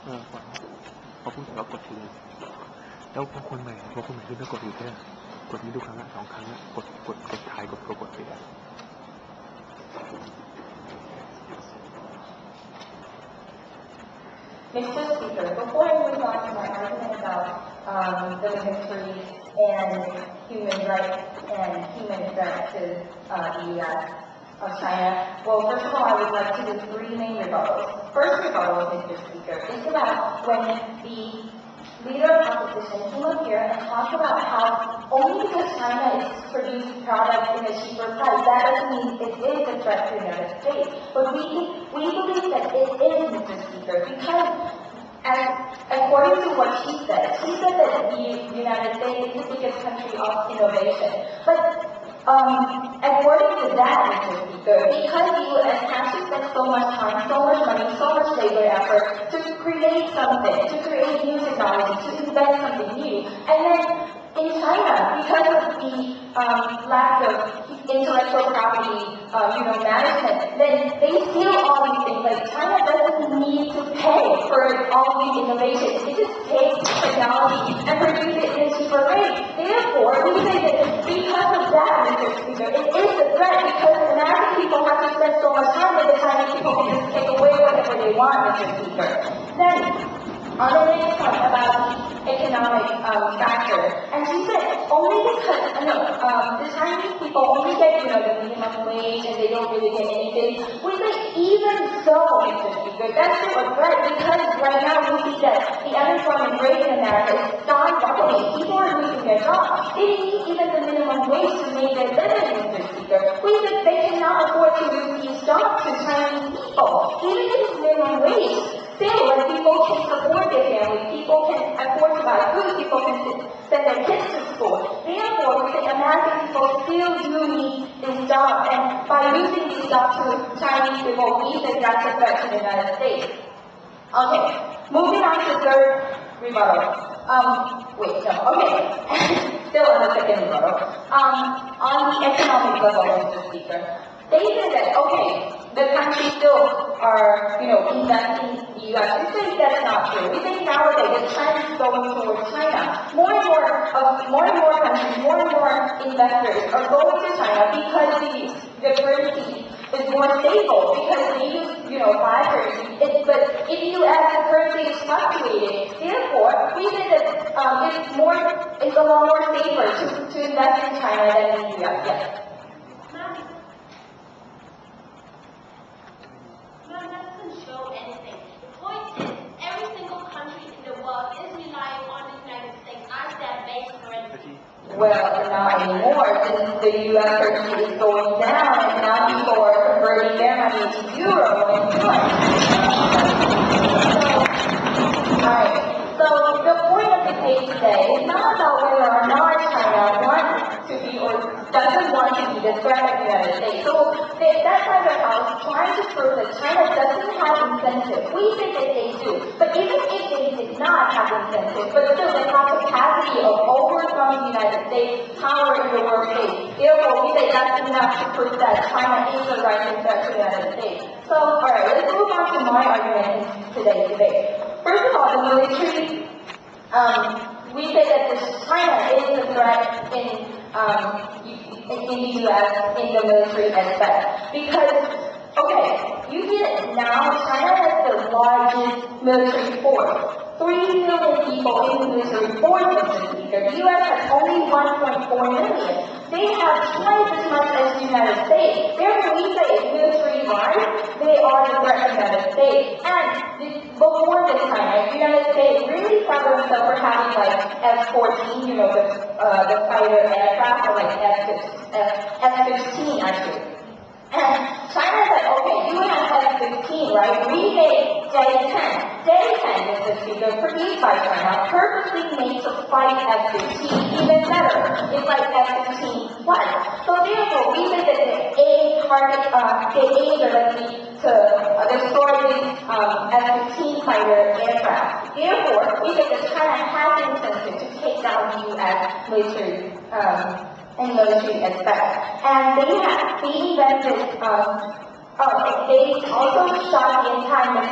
พอพูดถึงเรากดทีแล้วพอคนใหม่ขึ้นก็กดอีกแค่กดนี้ดูครั้งละ2 ครั้งละกดถ่ายกดไปMr. Speaker, before I move on to my argument about the military and human rights and human threat to the U.S. of China, well, first of all, I would like to do 3 main rebuttals. First rebuttal, Mr. Speaker, is about when the leader of opposition came up here and talked about how only because China is producing products in a cheaper price, that doesn't mean it is a threat to the United States. But we believe that it is, Mr. Speaker, because according to what she said that the United States is the biggest country of innovation. But according to that, Mr. Speaker, because the U.S. has to spend so much time, so much money, so much labor effort to create something, to create new technology, to invent something new, and then in China, because of the lack of intellectual property, management, then they steal all these things. Like China doesn't need to pay for all these innovations. It just takes technology and produces it in a cheaper rate. Therefore, we say that because of that, Mr. Speaker, it is a threat because American people have to spend so much time that the Chinese people can just take away whatever they want, Mr. Speaker. Then, on the next point about the economic factor, and she said only because the Chinese people only get the minimum wage and they don't really get anything. We say even so, Mr. Speaker, that's still a threat because right now we see that the unemployment rate in America is skyrocketing. People are losing their jobs. They need even the minimum wage to make their living, Mr. Speaker. We said they cannot afford to lose these jobs to Chinese people. Even if it's minimum wage, still, when people can support their families, people can afford to buy food, people can send their kids to school. Therefore, we say American people still do need these jobs, and by losing these jobs to Chinese people, we say that's a threat to the United States. Okay, moving on to third rebuttal. Still on the second rebuttal. On the economic level, Mr. Speaker, they said that, the country still are, investing in the U.S. We think that's not true. We think nowadays that China is going towards China. More and more countries, more and more investors are going to China because the currency is more stable, because they use, fiat currency. But in the U.S., the currency is fluctuating. Therefore, we think that it's a lot more safer to invest in China than in the U.S. Yes. That doesn't show anything. The point is, every single country in the world is relying on the United States as their base currency. Well, not anymore, since the U.S. currency is going down, and now people are converting their money to euro and yuan. So the point of the case today is not about whether or not China wants to be or doesn't want to be the threat of the United States. So that side of the house is trying to prove that China doesn't have incentive. We think that they do. But even if they did not have incentive, but still they have capacity of overthrowing the United States, power in the world state. Therefore, we say that's enough to prove that China is a rising threat to the United States. So, alright, let's move on to my argument in today's debate. First of all, the military, we say that China is a threat in the U.S. in the military aspect. Because, you see that now China has the largest military force. 3 million people in the military force, Mr. Speaker. The U.S. has only 1.4 million. They have twice as much as the United States. Therefore, we say military-wise, they are the threat to the United States. And before this time, the United States really proud of themselves for having like F-14, the fighter aircraft, or like F-15 actually. And China said, you have F-15, right? We made J-10. J-10, Mr. Speaker, produced by China, purposely made to fight F-15 even better. It's like F-15 plus. So therefore, we say that they aim directly to destroy these F-15 fighter aircraft. Therefore, we say that China has the incentive to take down the U.S. military and military aspect. And they invented They also shot the entire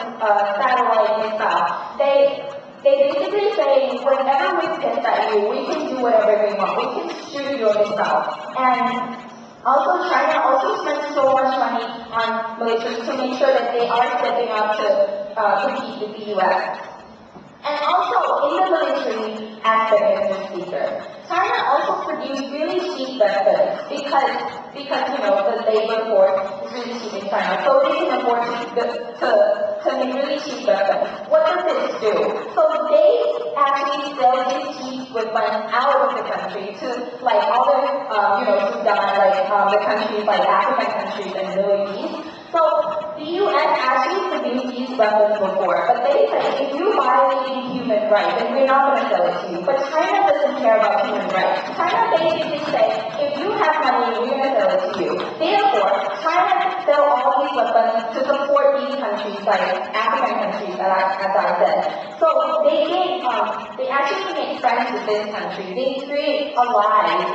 satellite missile. They basically say, whenever we piss at you, we can do whatever we want. We can shoot your missile. And also, China also spends so much money on militaries to make sure that they are stepping up to compete with the U.S. And also, in the military aspect, Mr. Speaker, China also produced really cheap weapons because the labor force is really cheap in China, so they can afford to make really cheap weapons. What does this do? So they actually sell these cheap weapons out of the country to like other, Sudan, like the countries like African countries and Middle East. So the U.S. actually produced these weapons before, but they say if you violate human rights, then we're not going to sell it to you. But China doesn't care about human rights. China basically says if you have money, we're going to sell it to you. Therefore, China sell all these weapons to support these countries, like African countries, as I said. So they actually make friends with this country. They create allies,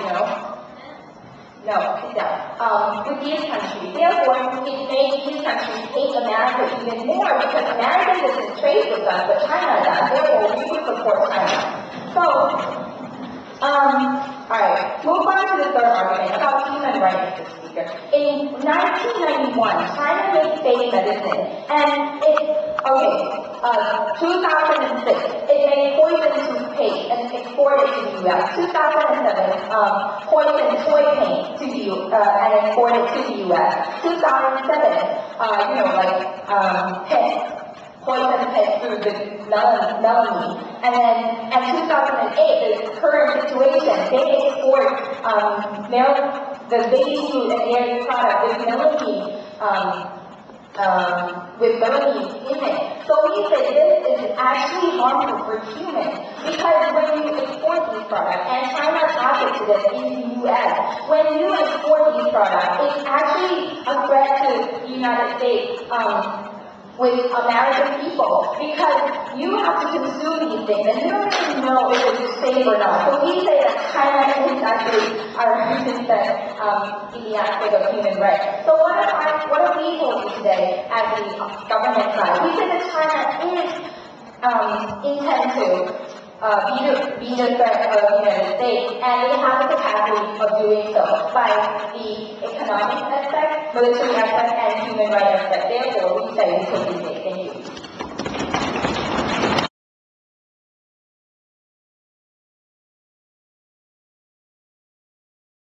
No, sit down. With these countries. Therefore, it makes these countries hate America even more because America doesn't trade with us, but China does. Therefore, we would support China. So, alright, move on to the third argument about human rights, Mr. Speaker. In 1991, China made fake medicine, and 2006, it made poison toothpaste and exported to the U.S. 2007, poison toy paint to the and exported to the U.S. 2007, poison pit through the melamine. And then, in 2008, the current situation, they export the baby food and dairy product with melamine in it. So we say this is actually harmful for humans because when you export these products, and China targets this in the U.S., when you export these products, it's actually a threat to the United States with American people because you have to consume these things and you don't even know if it's safe or not. So we say that China is actually our representative in the aspect of human rights. So what have we told you today at the government side? We say that China is intend to be the threat of the United States, and they have the capacity of doing so by the economic aspect, military aspect, and human rights aspect. Therefore, we say we can do this. Thank you.